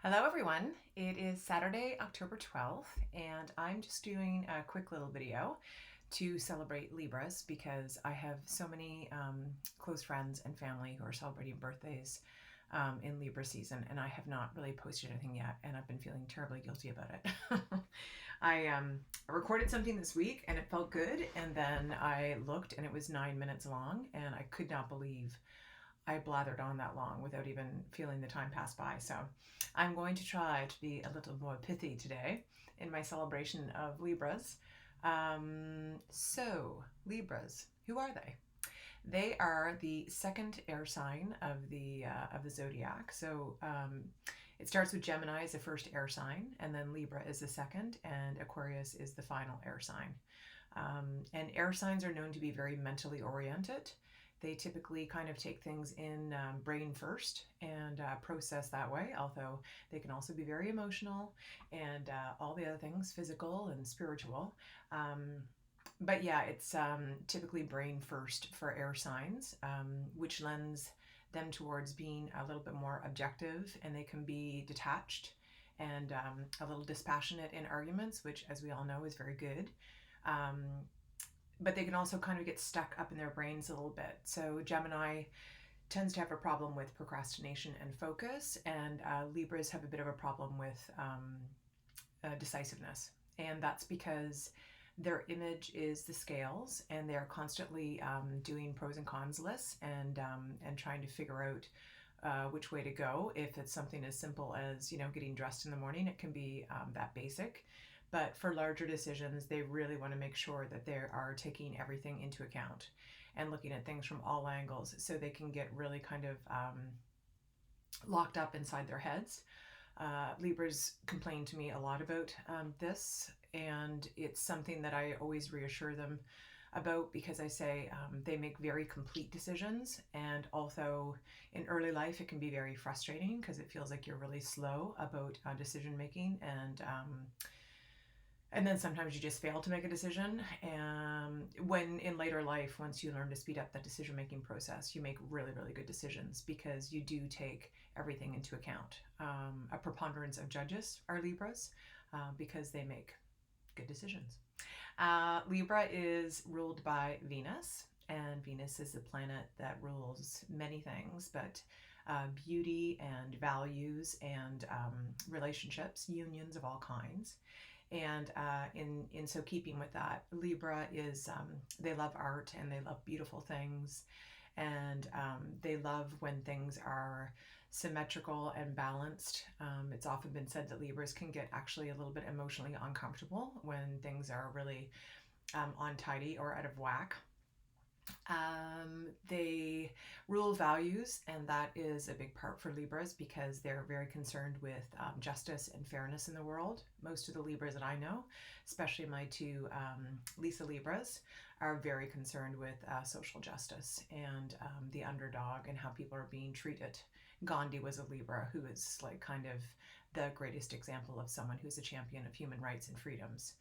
Hello everyone, it is Saturday, October 12th, and I'm just doing a quick little video to celebrate Libras because I have so many close friends and family who are celebrating birthdays in Libra season, and I have not really posted anything yet, and I've been feeling terribly guilty about it. I recorded something this week and it felt good, and then I looked and it was 9 minutes long, and I could not believe I blathered on that long without even feeling the time pass by. So I'm going to try to be a little more pithy today in my celebration of Libras. Libras, who are they? They are the second air sign of the zodiac. It starts with Gemini as the first air sign, and then Libra is the second, and Aquarius is the final air sign. And air signs are known to be very mentally oriented. They typically kind of take things in brain first and process that way, although they can also be very emotional and all the other things, physical and spiritual. But yeah, it's typically brain first for air signs, which lends them towards being a little bit more objective, and they can be detached and a little dispassionate in arguments, which, as we all know, is very good. Um, but they can also kind of get stuck up in their brains a little bit. So Gemini tends to have a problem with procrastination and focus, and Libras have a bit of a problem with decisiveness. And that's because their image is the scales, and they're constantly doing pros and cons lists and trying to figure out which way to go. If it's something as simple as getting dressed in the morning, it can be that basic. But for larger decisions, they really want to make sure that they are taking everything into account and looking at things from all angles, so they can get really kind of locked up inside their heads. Libras complain to me a lot about this, and it's something that I always reassure them about, because I say they make very complete decisions, and although in early life it can be very frustrating because it feels like you're really slow about decision making, and then sometimes you just fail to make a decision. And when in later life, once you learn to speed up that decision making process, you make really, really good decisions because you do take everything into account. A preponderance of judges are Libras because they make good decisions. Libra is ruled by Venus, and Venus is the planet that rules many things, but beauty and values and relationships, unions of all kinds. And in so keeping with that, Libra is they love art and they love beautiful things, and they love when things are symmetrical and balanced. It's often been said that Libras can get actually a little bit emotionally uncomfortable when things are really untidy or out of whack. They rule values, and that is a big part for Libras because they're very concerned with justice and fairness in the world. Most of the Libras that I know, especially my two Lisa Libras, are very concerned with social justice and the underdog and how people are being treated. Gandhi was a Libra, who is like kind of the greatest example of someone who's a champion of human rights and freedoms.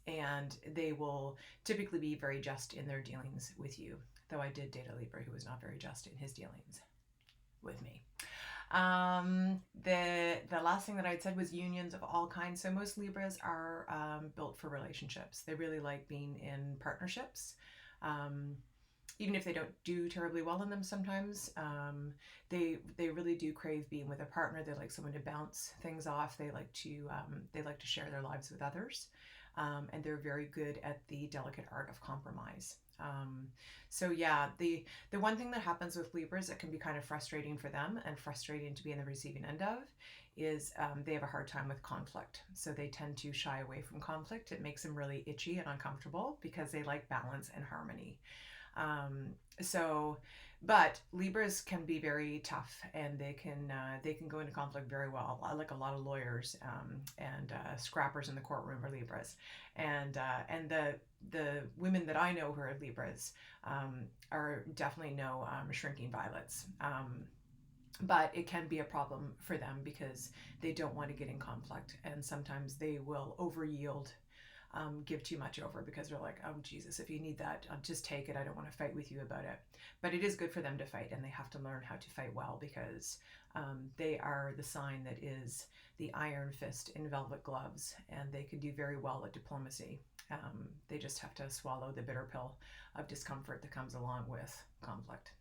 And they will typically be very just in their dealings with you, though I did date a Libra who was not very just in his dealings with me. The last thing that I'd said was unions of all kinds. So most Libras are built for relationships. They really like being in partnerships. Even if they don't do terribly well in them sometimes, they really do crave being with a partner. They like someone to bounce things off. They like to share their lives with others, and they're very good at the delicate art of compromise. The one thing that happens with Libras that can be kind of frustrating for them and frustrating to be in the receiving end of is they have a hard time with conflict. So they tend to shy away from conflict. It makes them really itchy and uncomfortable because they like balance and harmony. Um, so, but Libras can be very tough, and they can go into conflict very well. Like a lot of lawyers and scrappers in the courtroom are Libras, and the women that I know who are Libras are definitely no shrinking violets. But it can be a problem for them because they don't want to get in conflict, and sometimes they will over yield give too much over, because they're like, oh Jesus, if you need that, just take it. I don't want to fight with you about it. But it is good for them to fight, and they have to learn how to fight well, because they are the sign that is the iron fist in velvet gloves, and they can do very well at diplomacy. They just have to swallow the bitter pill of discomfort that comes along with conflict.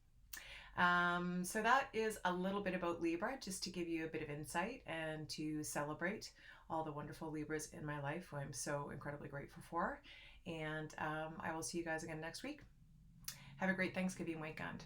So that is a little bit about Libra, just to give you a bit of insight and to celebrate all the wonderful Libras in my life, who I'm so incredibly grateful for. And I will see you guys again next week. Have a great Thanksgiving weekend.